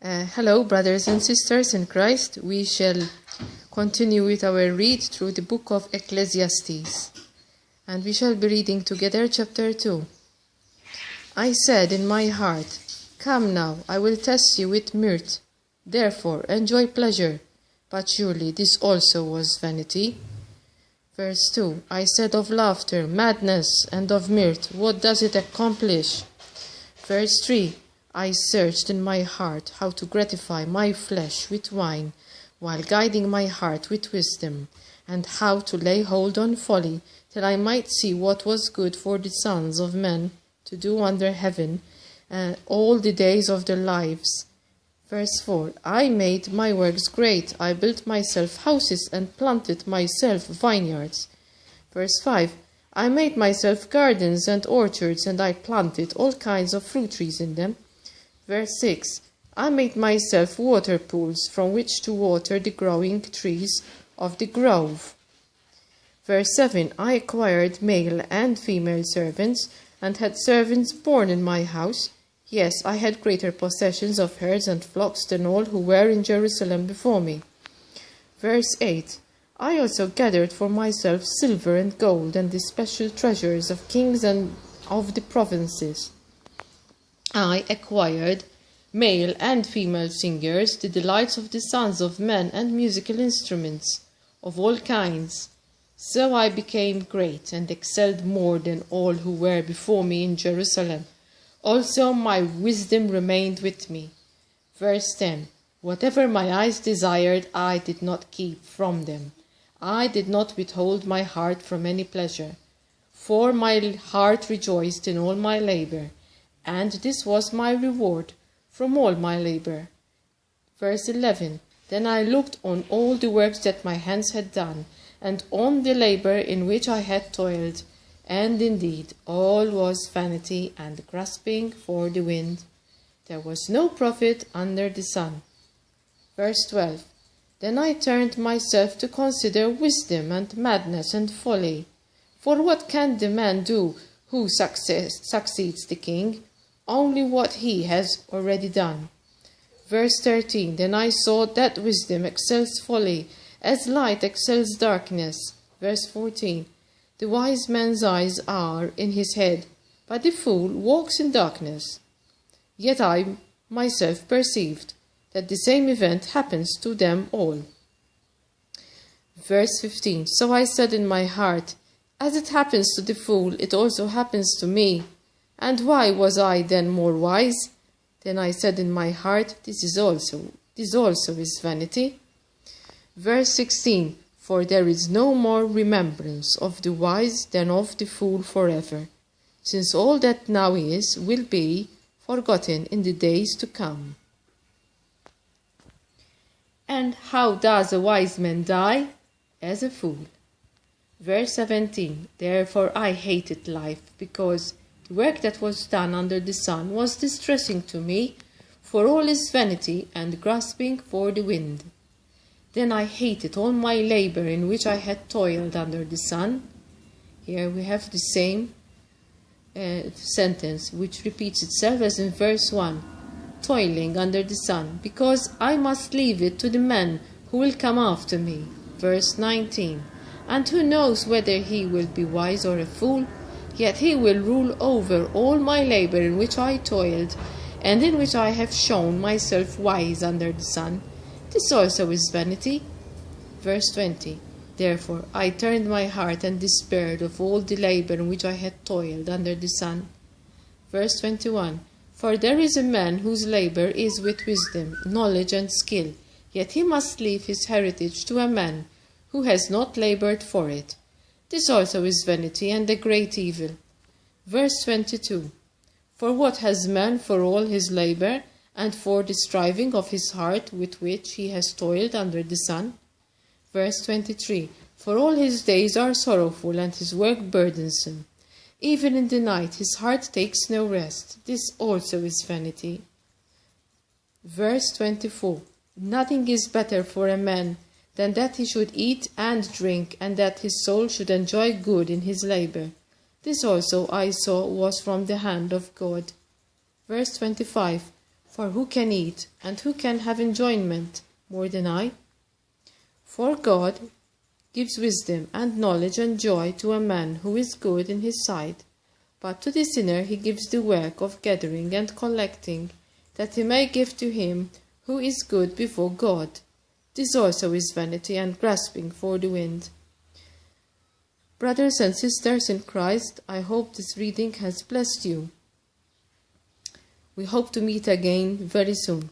Hello, brothers and sisters in Christ. We shall continue with our read through the book of Ecclesiastes, and we shall be reading together chapter 2. I said in my heart, "Come now, I will test you with mirth. Therefore, enjoy pleasure." But surely this also was vanity. Verse 2. I said of laughter, madness, and of mirth, what does it accomplish? Verse 3. I searched in my heart how to gratify my flesh with wine, while guiding my heart with wisdom, and how to lay hold on folly, till I might see what was good for the sons of men to do under heaven, all the days of their lives. Verse 4. I made my works great. I built myself houses and planted myself vineyards. Verse 5. I made myself gardens and orchards, and I planted all kinds of fruit trees in them. Verse 6. I made myself water pools from which to water the growing trees of the grove. Verse 7. I acquired male and female servants, and had servants born in my house. Yes, I had greater possessions of herds and flocks than all who were in Jerusalem before me. Verse 8. I also gathered for myself silver and gold, and the special treasures of kings and of the provinces. I acquired male and female singers, the delights of the sons of men, and musical instruments of all kinds. So I became great, and excelled more than all who were before me in Jerusalem. Also my wisdom remained with me. Verse 10. Whatever my eyes desired, I did not keep from them. I did not withhold my heart from any pleasure. For my heart rejoiced in all my labor, and this was my reward from all my labor. Verse 11. Then I looked on all the works that my hands had done, and on the labor in which I had toiled, and indeed all was vanity and grasping for the wind. There was no profit under the sun. Verse 12. Then I turned myself to consider wisdom and madness and folly. For what can the man do who succeeds the king? Only what he has already done. Verse 13. Then I saw that wisdom excels folly, as light excels darkness. Verse 14. The wise man's eyes are in his head, but the fool walks in darkness. Yet I myself perceived that the same event happens to them all. Verse 15. So I said in my heart, as it happens to the fool, it also happens to me. And why was I then more wise? Then I said in my heart, this also is vanity. Verse 16. For there is no more remembrance of the wise than of the fool forever, since all that now is will be forgotten in the days to come. And how does a wise man die? As a fool. Verse 17. Therefore I hated life, because the work that was done under the sun was distressing to me, for all is vanity and grasping for the wind. Then I hated all my labor in which I had toiled under the sun. Here we have the same sentence, which repeats itself as in verse 1. Toiling under the sun, because I must leave it to the man who will come after me. Verse 19. And who knows whether he will be wise or a fool? Yet he will rule over all my labor in which I toiled, and in which I have shown myself wise under the sun. This also is vanity. Verse 20. Therefore I turned my heart and despaired of all the labor in which I had toiled under the sun. Verse 21. For there is a man whose labor is with wisdom, knowledge, and skill, yet he must leave his heritage to a man who has not labored for it. This also is vanity and a great evil. Verse 22. For what has man for all his labor, and for the striving of his heart with which he has toiled under the sun? Verse 23. For all his days are sorrowful, and his work burdensome. Even in the night his heart takes no rest. This also is vanity. Verse 24. Nothing is better for a man than that he should eat and drink, and that his soul should enjoy good in his labor. This also I saw was from the hand of God. Verse 25. For who can eat, and who can have enjoyment more than I? For God gives wisdom and knowledge and joy to a man who is good in his sight, but to the sinner he gives the work of gathering and collecting, that he may give to him who is good before God. This also is vanity and grasping for the wind. Brothers and sisters in Christ, I hope this reading has blessed you. We hope to meet again very soon.